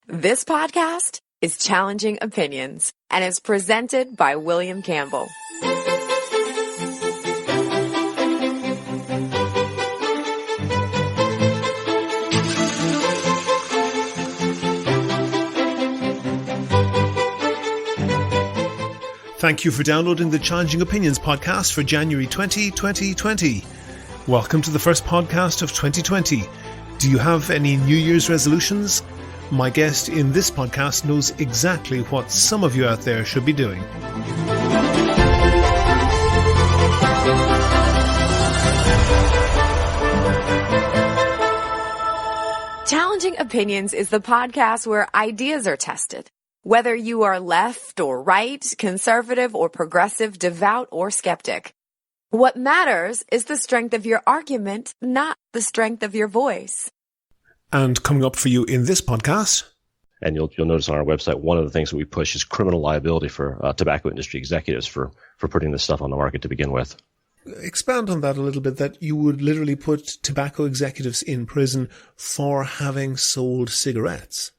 This podcast is Challenging Opinions and is presented by William Campbell. Thank you for downloading the Challenging Opinions podcast for January 2020. Welcome to the first podcast of 2020. Do you have any New Year's resolutions? My guest in this podcast knows exactly what some of you out there should be doing. Challenging Opinions is the podcast where ideas are tested. Whether you are left or right, conservative or progressive, devout or skeptic. What matters is the strength of your argument, not the strength of your voice. And coming up for you in this podcast. And you'll notice on our website, one of the things that we push is criminal liability for tobacco industry executives for putting this stuff on the market to begin with. Expand on that a little bit, that you would literally put tobacco executives in prison for having sold cigarettes.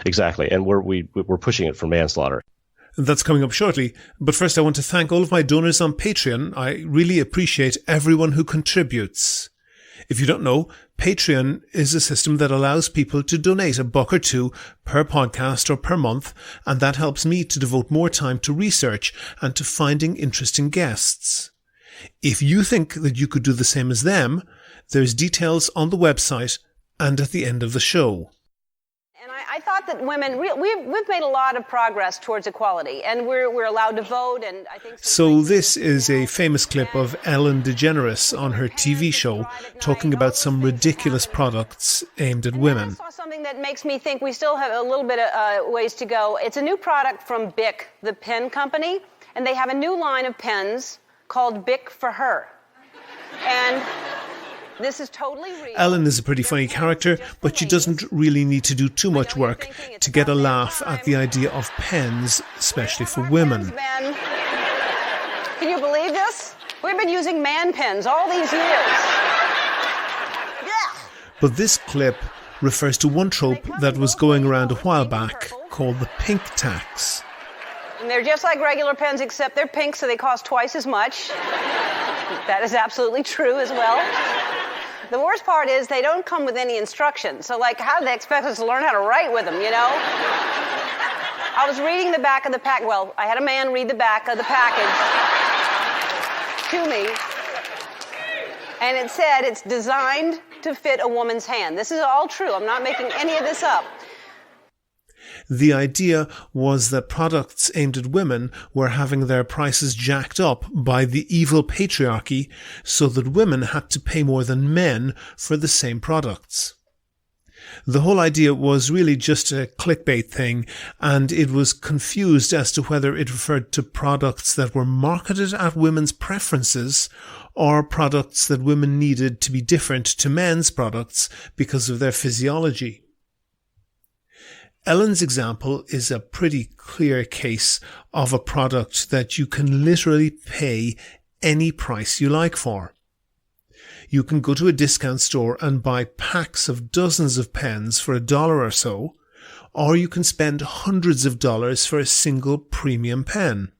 Exactly. And we're pushing it for manslaughter. That's coming up shortly. But first, I want to thank all of my donors on Patreon. I really appreciate everyone who contributes. If you don't know, Patreon is a system that allows people to donate $1 or $2 per podcast or per month, and that helps me to devote more time to research and to finding interesting guests. If you think that you could do the same as them, there's details on the website and at the end of the show. I thought that women, we've made a lot of progress towards equality, and we're allowed to vote. And I think so. This is a famous clip of Ellen DeGeneres on her TV show talking about some ridiculous products aimed at women. I saw something that makes me think we still have a little bit of ways to go. It's a new product from Bic, the pen company, and they have a new line of pens called Bic for Her. And this is totally real. Ellen is a pretty funny character, but she doesn't really need to do too much work to get a laugh at the idea of pens, especially for women. Can you believe this? We've been using man pens all these years. Yeah. But this clip refers to one trope that was going around a while back called the pink tax. And they're just like regular pens, except they're pink, so they cost twice as much. That is absolutely true as well. The worst part is they don't come with any instructions. So, how do they expect us to learn how to write with them, you know? I was reading the back of the pack. Well, I had a man read the back of the package to me. And it said it's designed to fit a woman's hand. This is all true. I'm not making any of this up. The idea was that products aimed at women were having their prices jacked up by the evil patriarchy so that women had to pay more than men for the same products. The whole idea was really just a clickbait thing, and it was confused as to whether it referred to products that were marketed at women's preferences or products that women needed to be different to men's products because of their physiology. Ellen's example is a pretty clear case of a product that you can literally pay any price you like for. You can go to a discount store and buy packs of dozens of pens for $1 or so, or you can spend hundreds of dollars for a single premium pen.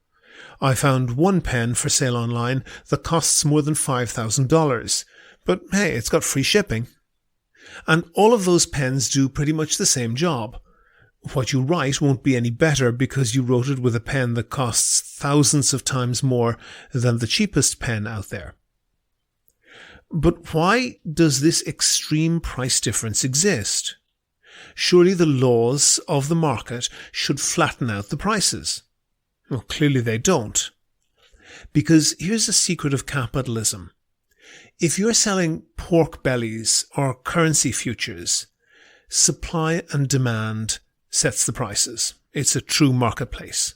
I found one pen for sale online that costs more than $5,000, but hey, it's got free shipping. And all of those pens do pretty much the same job. What you write won't be any better because you wrote it with a pen that costs thousands of times more than the cheapest pen out there. But why does this extreme price difference exist? Surely the laws of the market should flatten out the prices. Well, clearly they don't. Because here's the secret of capitalism. If you're selling pork bellies or currency futures, supply and demand sets the prices. It's a true marketplace.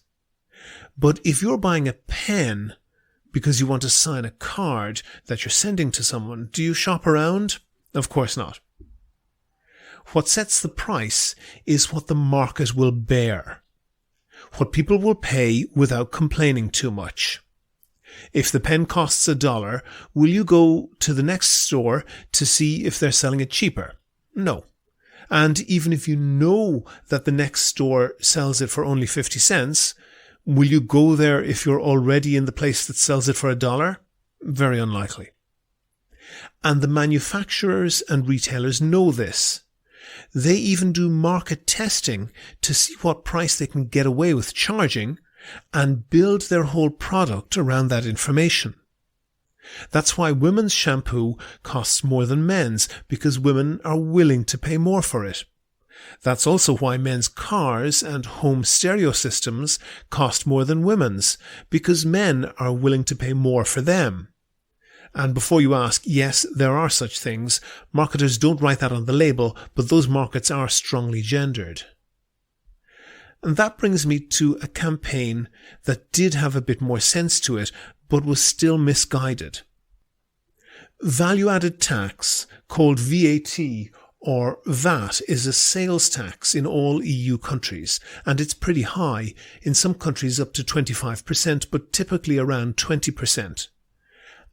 But if you're buying a pen because you want to sign a card that you're sending to someone, do you shop around? Of course not. What sets the price is what the market will bear, what people will pay without complaining too much. If the pen costs $1, will you go to the next store to see if they're selling it cheaper? No. And even if you know that the next store sells it for only 50 cents, will you go there if you're already in the place that sells it for $1? Very unlikely. And the manufacturers and retailers know this. They even do market testing to see what price they can get away with charging and build their whole product around that information. That's why women's shampoo costs more than men's, because women are willing to pay more for it. That's also why men's cars and home stereo systems cost more than women's, because men are willing to pay more for them. And before you ask, yes, there are such things. Marketers don't write that on the label, but those markets are strongly gendered. And that brings me to a campaign that did have a bit more sense to it, but was still misguided. Value-added tax, called VAT or VAT, is a sales tax in all EU countries, and it's pretty high, in some countries up to 25%, but typically around 20%.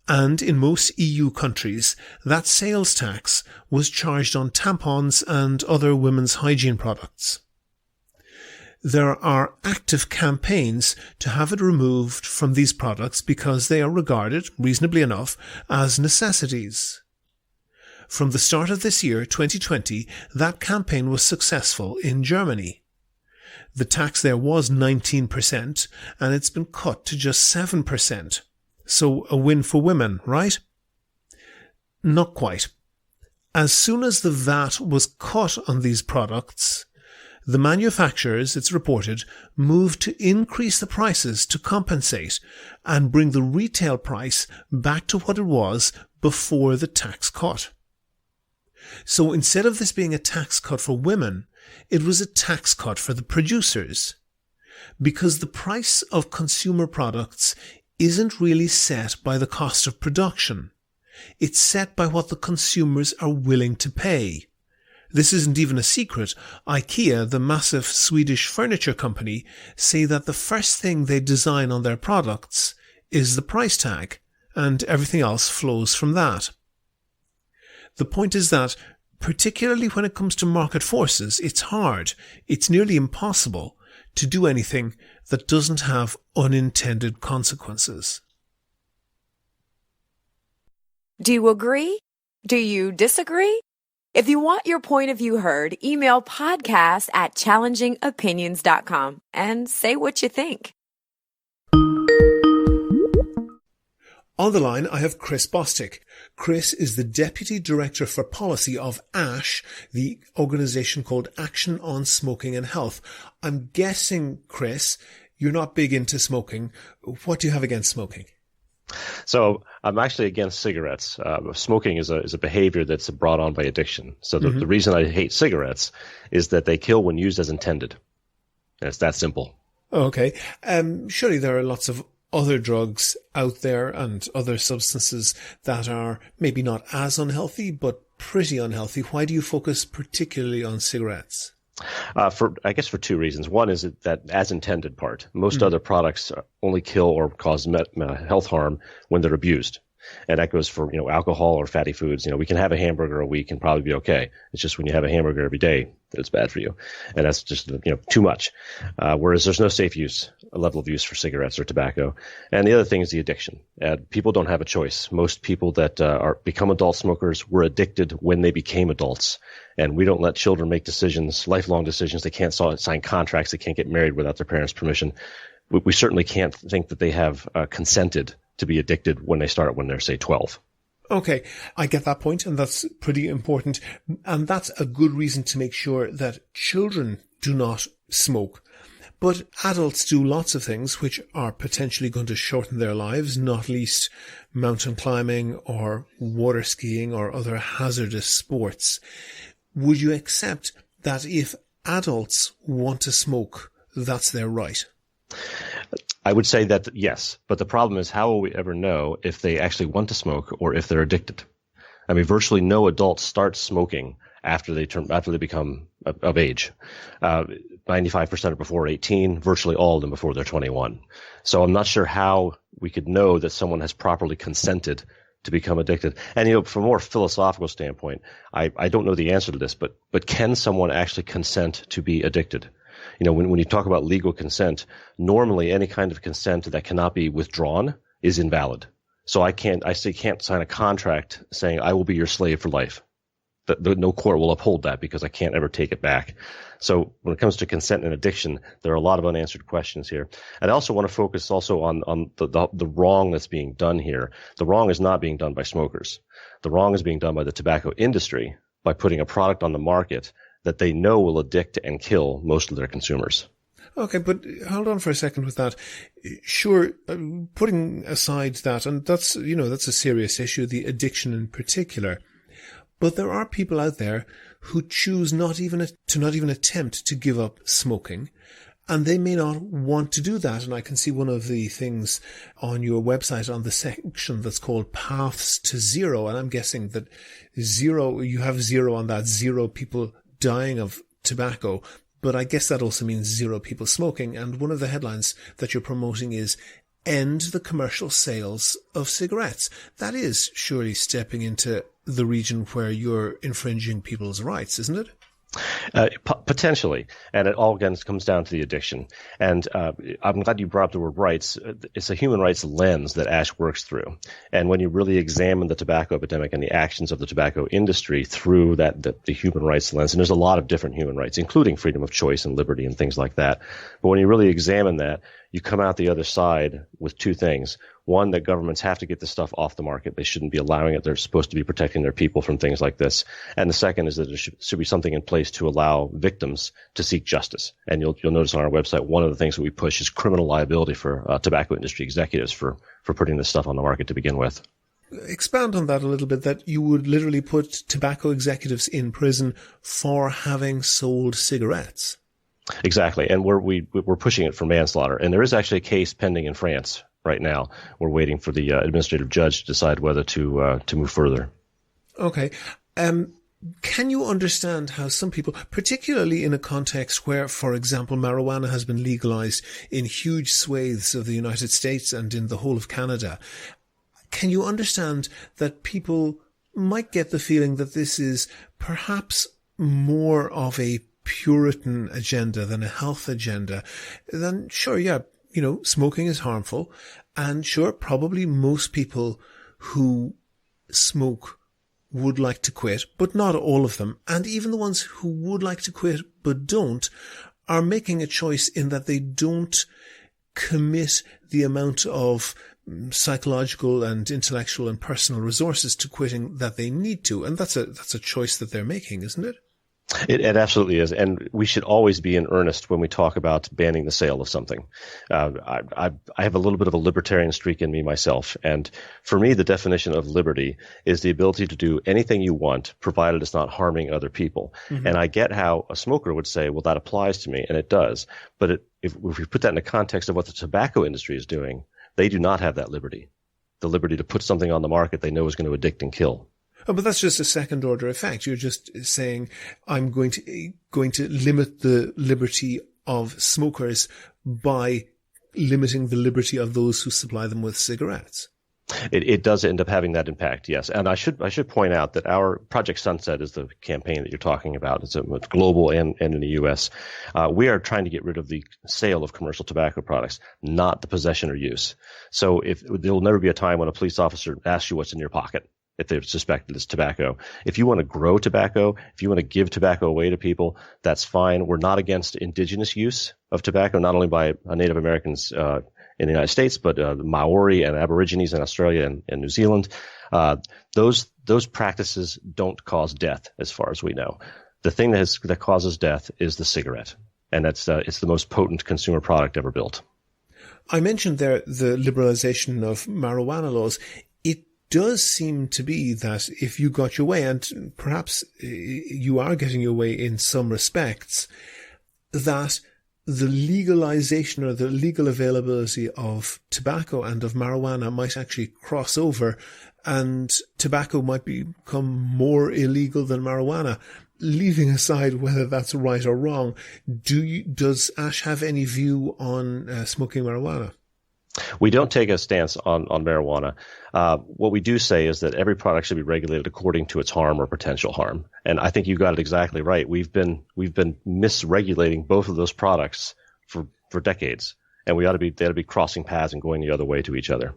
And in most EU countries, that sales tax was charged on tampons and other women's hygiene products. There are active campaigns to have it removed from these products because they are regarded, reasonably enough, as necessities. From the start of this year, 2020, that campaign was successful in Germany. The tax there was 19%, and it's been cut to just 7%. So a win for women, right? Not quite. As soon as the VAT was cut on these products, the manufacturers, it's reported, moved to increase the prices to compensate and bring the retail price back to what it was before the tax cut. So instead of this being a tax cut for women, it was a tax cut for the producers, because the price of consumer products isn't really set by the cost of production. It's set by what the consumers are willing to pay. This isn't even a secret. IKEA, the massive Swedish furniture company, say that the first thing they design on their products is the price tag, and everything else flows from that. The point is that, particularly when it comes to market forces, it's hard, it's nearly impossible, to do anything that doesn't have unintended consequences. Do you agree? Do you disagree? If you want your point of view heard, email podcast@challengingopinions.com and say what you think. On the line, I have Chris Bostic. Chris is the Deputy Director for Policy of ASH, the organisation called Action on Smoking and Health. I'm guessing, Chris, you're not big into smoking. What do you have against smoking? So I'm actually against cigarettes. Smoking is a behavior that's brought on by addiction. So the reason I hate cigarettes is that they kill when used as intended. And it's that simple. Okay. Surely there are lots of other drugs out there and other substances that are maybe not as unhealthy, but pretty unhealthy. Why do you focus particularly on cigarettes? I guess for two reasons. One is that as intended part. Most other products only kill or cause health harm when they're abused. And that goes for, alcohol or fatty foods. We can have a hamburger a week and probably be okay. It's just when you have a hamburger every day that it's bad for you. And that's just, too much. Whereas there's no safe level of use for cigarettes or tobacco. And the other thing is the addiction. People don't have a choice. Most people that become adult smokers were addicted when they became adults. And we don't let children make decisions, lifelong decisions. They can't sign contracts. They can't get married without their parents' permission. We certainly can't think that they have consented to be addicted when they're, say, 12. Okay, I get that point, and that's pretty important. And that's a good reason to make sure that children do not smoke. But adults do lots of things which are potentially going to shorten their lives, not least mountain climbing or water skiing or other hazardous sports. Would you accept that if adults want to smoke, that's their right? I would say that yes, but the problem is, how will we ever know if they actually want to smoke or if they're addicted? I mean, virtually no adult starts smoking after they become of age. 95% are before 18, virtually all of them before they're 21. So I'm not sure how we could know that someone has properly consented to become addicted. And, from a more philosophical standpoint, I don't know the answer to this, but can someone actually consent to be addicted? When you talk about legal consent, normally any kind of consent that cannot be withdrawn is invalid. So I can't sign a contract saying I will be your slave for life. No court will uphold that because I can't ever take it back. So when it comes to consent and addiction, there are a lot of unanswered questions here. And I also want to focus also on the wrong that's being done here. The wrong is not being done by smokers. The wrong is being done by the tobacco industry by putting a product on the market that they know will addict and kill most of their consumers. Okay, but hold on for a second with that. Sure, putting aside that, and that's a serious issue, the addiction in particular. But there are people out there who choose not even attempt to give up smoking, and they may not want to do that. And I can see one of the things on your website on the section that's called Paths to Zero, and I'm guessing that you have zero on that, 0 people dying of tobacco. But I guess that also means 0 people smoking. And one of the headlines that you're promoting is end the commercial sales of cigarettes. That is surely stepping into the region where you're infringing people's rights, isn't it? Potentially. And it all, again, comes down to the addiction. And I'm glad you brought up the word rights. It's a human rights lens that ASH works through. And when you really examine the tobacco epidemic and the actions of the tobacco industry through the human rights lens, and there's a lot of different human rights, including freedom of choice and liberty and things like that. But when you really examine that, you come out the other side with 2 things. One, that governments have to get this stuff off the market. They shouldn't be allowing it. They're supposed to be protecting their people from things like this. And the second is that there should be something in place to allow victims to seek justice. And you'll notice on our website, one of the things that we push is criminal liability for tobacco industry executives for putting this stuff on the market to begin with. Expand on that a little bit, that you would literally put tobacco executives in prison for having sold cigarettes. Exactly. And we're pushing it for manslaughter. And there is actually a case pending in France right now. We're waiting for the administrative judge to decide whether to move further. Okay. Can you understand how some people, particularly in a context where, for example, marijuana has been legalized in huge swathes of the United States and in the whole of Canada, can you understand that people might get the feeling that this is perhaps more of a Puritan agenda than a health agenda? Then sure, yeah, smoking is harmful, and sure, probably most people who smoke would like to quit, but not all of them. And even the ones who would like to quit but don't are making a choice in that they don't commit the amount of psychological and intellectual and personal resources to quitting that they need to. And that's a choice that they're making, isn't it? It absolutely is, and we should always be in earnest when we talk about banning the sale of something. I have a little bit of a libertarian streak in me myself, and for me, the definition of liberty is the ability to do anything you want, provided it's not harming other people. Mm-hmm. And I get how a smoker would say, well, that applies to me, and it does. But if we put that in the context of what the tobacco industry is doing, they do not have that liberty, the liberty to put something on the market they know is going to addict and kill. Oh, but that's just a second order effect. You're just saying, I'm going to limit the liberty of smokers by limiting the liberty of those who supply them with cigarettes. It does end up having that impact, yes. And I should point out that our Project Sunset is the campaign that you're talking about. It's global and in the U.S. We are trying to get rid of the sale of commercial tobacco products, not the possession or use. So there will never be a time when a police officer asks you what's in your pocket, if they're suspected it's tobacco. If you want to grow tobacco, if you want to give tobacco away to people, that's fine. We're not against indigenous use of tobacco, not only by Native Americans in the United States, but the Maori and Aborigines in Australia and New Zealand. Those practices don't cause death, as far as we know. The thing that causes death is the cigarette, and it's the most potent consumer product ever built. I mentioned there the liberalization of marijuana laws. Does seem to be that if you got your way, and perhaps you are getting your way in some respects, that the legalization or the legal availability of tobacco and of marijuana might actually cross over, and tobacco might become more illegal than marijuana. Leaving aside whether that's right or wrong, does Ash have any view on smoking marijuana? We don't take a stance on marijuana. What we do say is that every product should be regulated according to its harm or potential harm. And I think you got it exactly right. We've been misregulating both of those products for decades, and they ought to be crossing paths and going the other way to each other.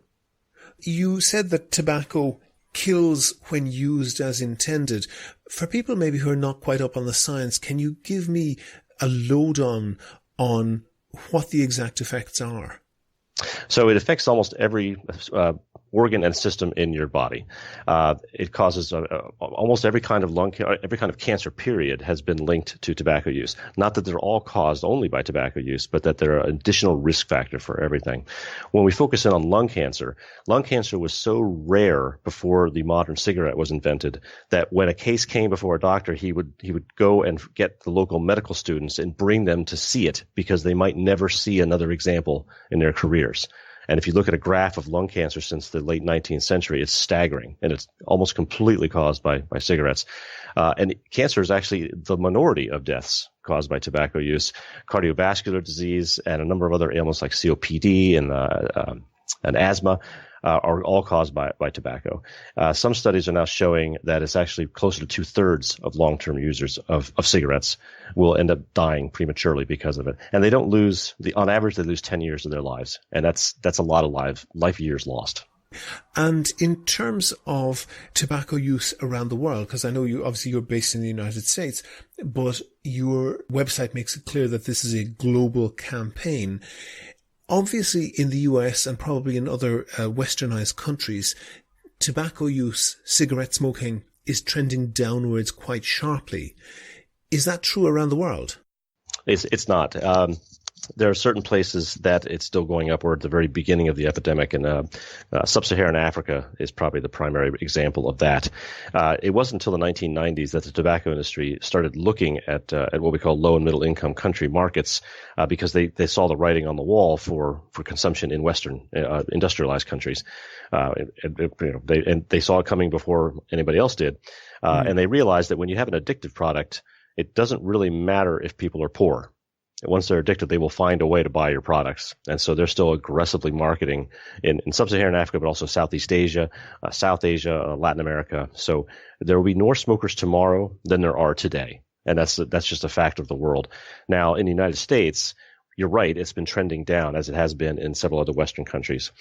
You said that tobacco kills when used as intended. For people maybe who are not quite up on the science, can you give me a lowdown on what the exact effects are? So it affects almost every organ and system in your body. It causes almost every kind of cancer, period, has been linked to tobacco use. Not that they're all caused only by tobacco use, but that they're an additional risk factor for everything. When we focus in on lung cancer was so rare before the modern cigarette was invented that when a case came before a doctor, he would go and get the local medical students and bring them to see it because they might never see another example in their careers. And if you look at a graph of lung cancer since the late 19th century, it's staggering, and it's almost completely caused by cigarettes. And cancer is actually the minority of deaths caused by tobacco use. Cardiovascular disease and a number of other ailments like COPD and asthma are all caused by tobacco. Some studies are now showing that it's actually closer to 2/3 of long-term users of cigarettes will end up dying prematurely because of it. And they don't on average, they lose 10 years of their lives. And that's a lot of life years lost. And in terms of tobacco use around the world, because I know you're based in the United States, but your website makes it clear that this is a global campaign. Obviously, in the US and probably in other westernized countries, tobacco use, cigarette smoking is trending downwards quite sharply. Is that true around the world? It's not. There are certain places that it's still going upward at the very beginning of the epidemic, and sub-Saharan Africa is probably the primary example of that. It wasn't until the 1990s that the tobacco industry started looking at what we call low and middle income country markets because they saw the writing on the wall for consumption in Western industrialized countries. They saw it coming before anybody else did, and they realized that when you have an addictive product, it doesn't really matter if people are poor. Once they're addicted, they will find a way to buy your products. And so they're still aggressively marketing in sub-Saharan Africa, but also Southeast Asia, South Asia, Latin America. So there will be more smokers tomorrow than there are today. And that's just a fact of the world. Now, in the United States, you're right, it's been trending down as it has been in several other Western countries.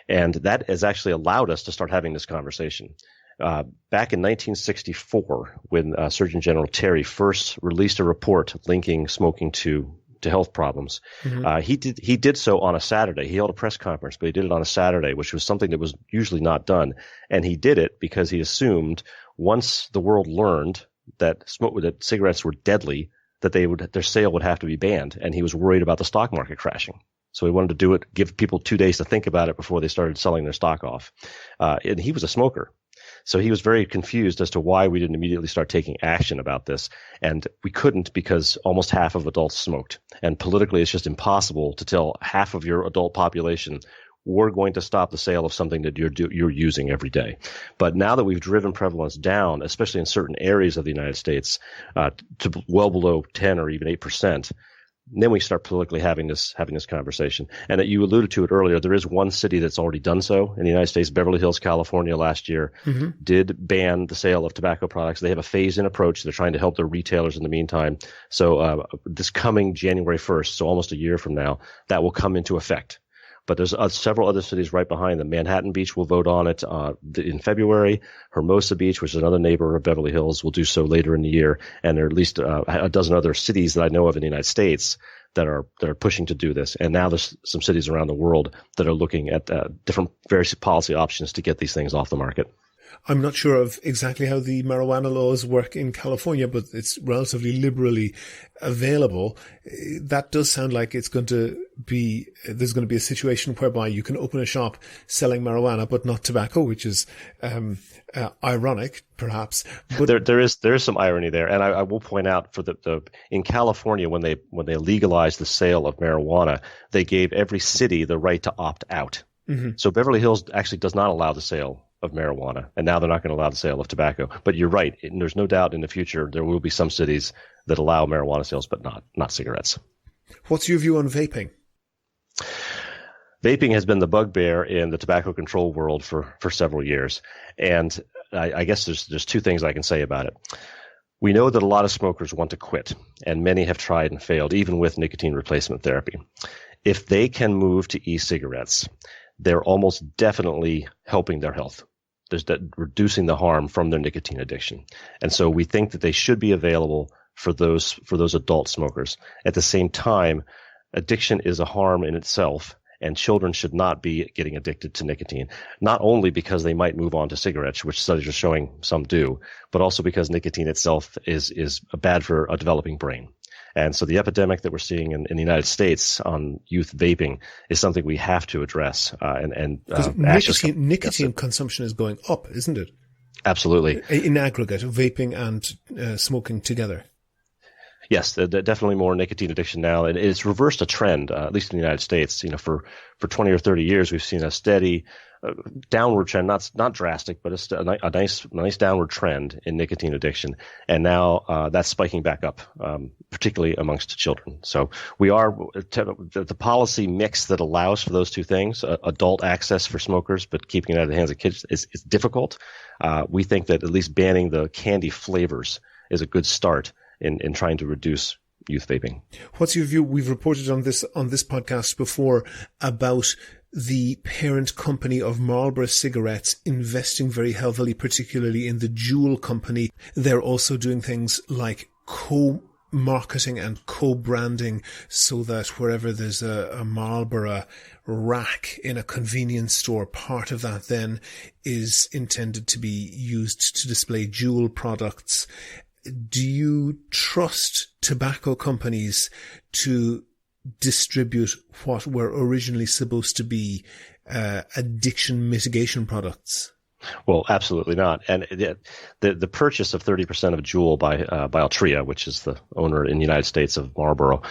And that has actually allowed us to start having this conversation. Back in 1964, when Surgeon General Terry first released a report linking smoking to health problems, he did so on a Saturday. He held a press conference, but he did it on a Saturday, which was something that was usually not done. And he did it because he assumed once the world learned that cigarettes were deadly, that their sale would have to be banned, and he was worried about the stock market crashing. So he wanted to do it, give people 2 days to think about it before they started selling their stock off. And he was a smoker. So he was very confused as to why we didn't immediately start taking action about this. And we couldn't because almost half of adults smoked. And politically, it's just impossible to tell half of your adult population, we're going to stop the sale of something that you're using every day. But now that we've driven prevalence down, especially in certain areas of the United States, to well below 10 or even 8%, then we start politically having this conversation. And that you alluded to it earlier, there is one city that's already done so in the United States. Beverly Hills, California, last year did ban the sale of tobacco products. They have a phase-in approach. They're trying to help their retailers in the meantime. So this coming January 1st, so almost a year from now, that will come into effect. But there's several other cities right behind them. Manhattan Beach will vote on it in February. Hermosa Beach, which is another neighbor of Beverly Hills, will do so later in the year. And there are at least a dozen other cities that I know of in the United States that are pushing to do this. And now there's some cities around the world that are looking at different various policy options to get these things off the market. I'm not sure of exactly how the marijuana laws work in California, but it's relatively liberally available. That does sound like there's going to be a situation whereby you can open a shop selling marijuana, but not tobacco, which is ironic, perhaps. But there is some irony there, and I will point out in California when they legalized the sale of marijuana, they gave every city the right to opt out. So Beverly Hills actually does not allow the sale of marijuana, and now they're not going to allow the sale of tobacco. But you're right, and there's no doubt in the future there will be some cities that allow marijuana sales, but not cigarettes. What's your view on vaping? Vaping has been the bugbear in the tobacco control world for several years. And I guess there's two things I can say about it. We know that a lot of smokers want to quit, and many have tried and failed, even with nicotine replacement therapy. If they can move to e-cigarettes, they're almost definitely helping their health. There's that reducing the harm from their nicotine addiction. And so we think that they should be available for those adult smokers. At the same time, addiction is a harm in itself, and children should not be getting addicted to nicotine, not only because they might move on to cigarettes, which studies are showing some do, but also because nicotine itself is bad for a developing brain. And so the epidemic that we're seeing in the United States on youth vaping is something we have to address. Nicotine consumption is going up, isn't it? Absolutely. In aggregate, vaping and smoking together. Yes, definitely more nicotine addiction now. And it's reversed a trend, at least in the United States. For 20 or 30 years, we've seen a steady downward trend, not drastic, but a nice downward trend in nicotine addiction. And now that's spiking back up, particularly amongst children. So the policy mix that allows for those two things, adult access for smokers, but keeping it out of the hands of kids, is difficult. We think that at least banning the candy flavors is a good start in trying to reduce youth vaping. What's your view? We've reported on this podcast before about the parent company of Marlboro cigarettes investing very heavily, particularly in the Juul company. They're also doing things like co-marketing and co-branding so that wherever there's a Marlboro rack in a convenience store, part of that then is intended to be used to display Juul products. Do you trust tobacco companies to distribute what were originally supposed to be addiction mitigation products? Well, absolutely not. And the purchase of 30% of Juul by Altria, which is the owner in the United States of Marlboro,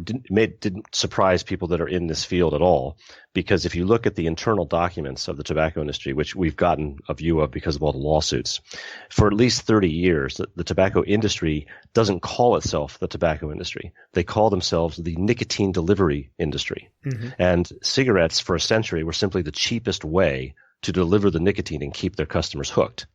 didn't surprise people that are in this field at all. Because if you look at the internal documents of the tobacco industry, which we've gotten a view of because of all the lawsuits, for at least 30 years, the tobacco industry doesn't call itself the tobacco industry. They call themselves the nicotine delivery industry. Mm-hmm. And cigarettes for a century were simply the cheapest way to deliver the nicotine and keep their customers hooked.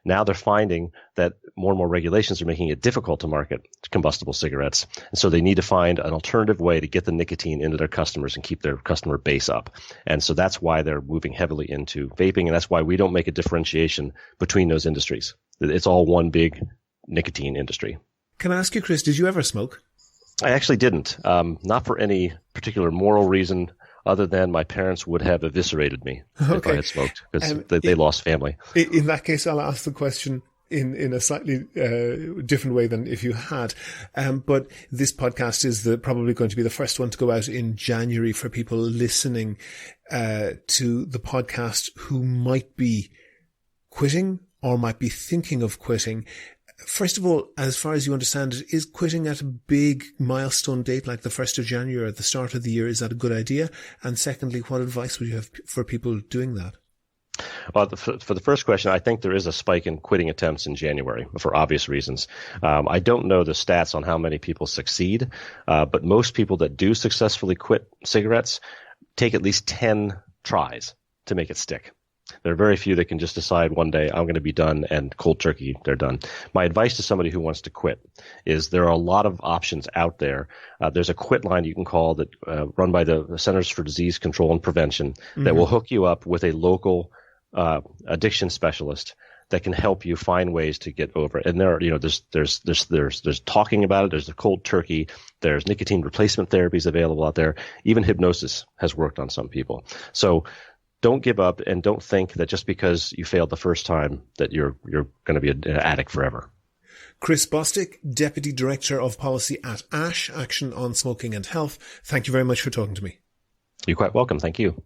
Now they're finding that more and more regulations are making it difficult to market combustible cigarettes. And so they need to find an alternative way to get the nicotine into their customers and keep their customer base up. And so that's why they're moving heavily into vaping. And that's why we don't make a differentiation between those industries. It's all one big nicotine industry. Can I ask you, Chris, did you ever smoke? I actually didn't. Not for any particular moral reason, other than my parents would have eviscerated me if I had smoked, because they lost family. In that case, I'll ask the question in a slightly different way than if you had. But this podcast is probably going to be the first one to go out in January for people listening to the podcast who might be quitting or might be thinking of quitting. First of all, as far as you understand it, is quitting at a big milestone date like the 1st of January at the start of the year, is that a good idea? And secondly, what advice would you have for people doing that? Well, for the first question, I think there is a spike in quitting attempts in January for obvious reasons. I don't know the stats on how many people succeed, but most people that do successfully quit cigarettes take at least 10 tries to make it stick. There are very few that can just decide one day, I'm going to be done, and cold turkey, they're done. My advice to somebody who wants to quit is there are a lot of options out there. There's a quit line you can call that run by the Centers for Disease Control and Prevention that will hook you up with a local addiction specialist that can help you find ways to get over it. And there are, there's talking about it. There's the cold turkey. There's nicotine replacement therapies available out there. Even hypnosis has worked on some people. So don't give up, and don't think that just because you failed the first time that you're going to be an addict forever. Chris Bostic, Deputy Director of Policy at ASH, Action on Smoking and Health. Thank you very much for talking to me. You're quite welcome. Thank you.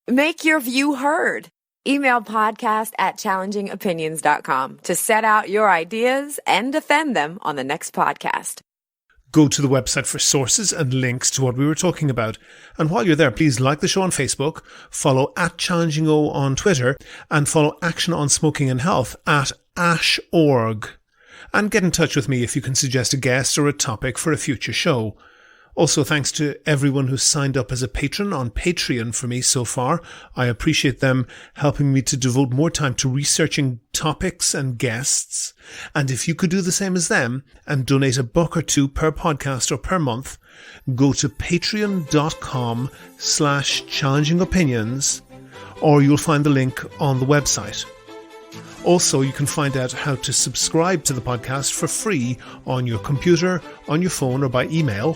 Make your view heard. Email podcast@challengingopinions.com to set out your ideas and defend them on the next podcast. Go to the website for sources and links to what we were talking about. And while you're there, please like the show on Facebook, follow @ChallengingO on Twitter, and follow Action on Smoking and Health @ASH.org. And get in touch with me if you can suggest a guest or a topic for a future show. Also, thanks to everyone who's signed up as a patron on Patreon for me so far. I appreciate them helping me to devote more time to researching topics and guests. And if you could do the same as them and donate $1 or $2 per podcast or per month, go to patreon.com/challengingopinions, or you'll find the link on the website. Also, you can find out how to subscribe to the podcast for free on your computer, on your phone, or by email.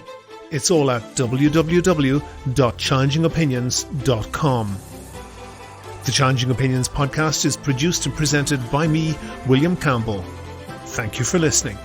It's all at www.challengingopinions.com. The Challenging Opinions podcast is produced and presented by me, William Campbell. Thank you for listening.